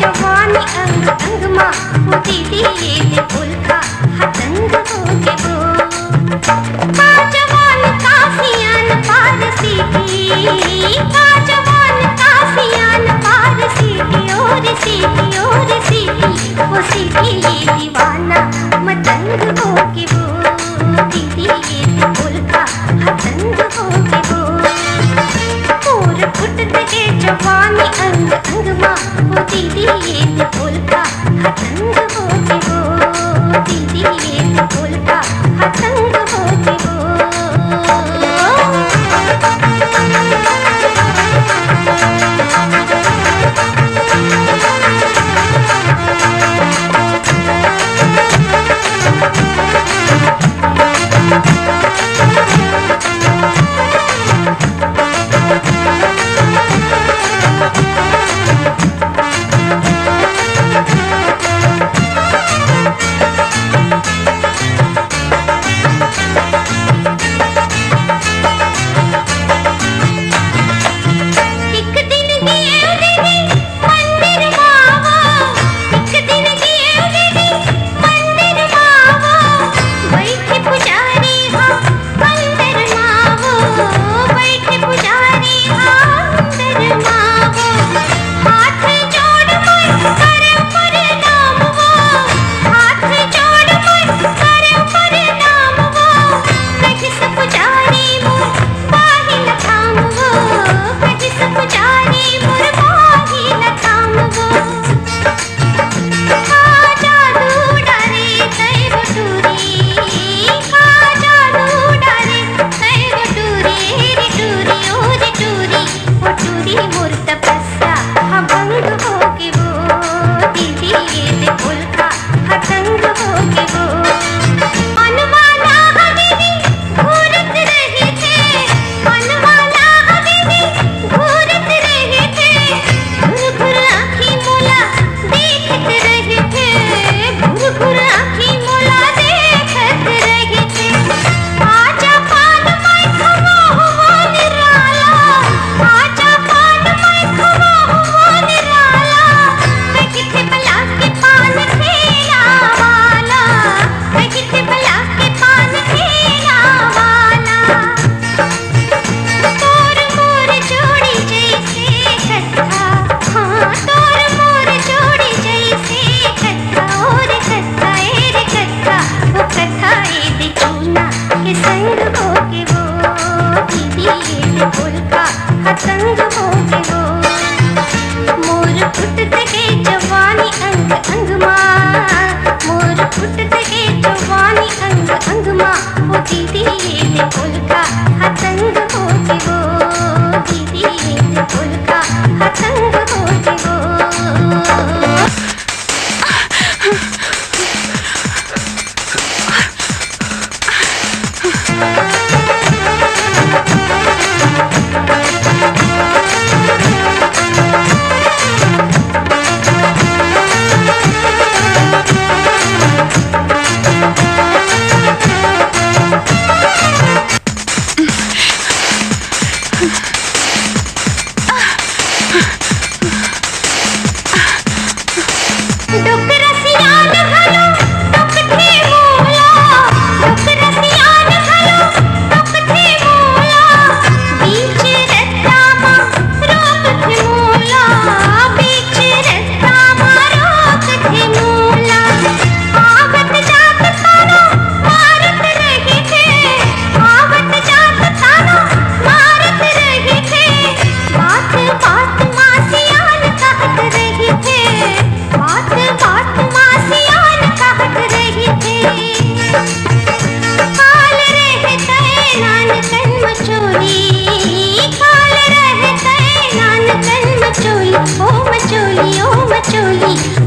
जवानी अंग अंग मा वो दीदी ये दे पुलका हतंग हो के वो का जवान काफियान पारसी की का जवान काफियान पारसी की और सीटी वो सीटी ये दीवाना मतंग हो के वो दीदी ये दे पुलका हतंग हो के वो पूर फुट के जवानी अंग अंग मा वो दीदी ये दे पुलका हतंग हो के वो दीदी ये दे पुलका हतंग हो के वो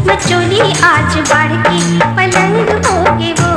मचोली आज बढ़ के पलंग हो के वो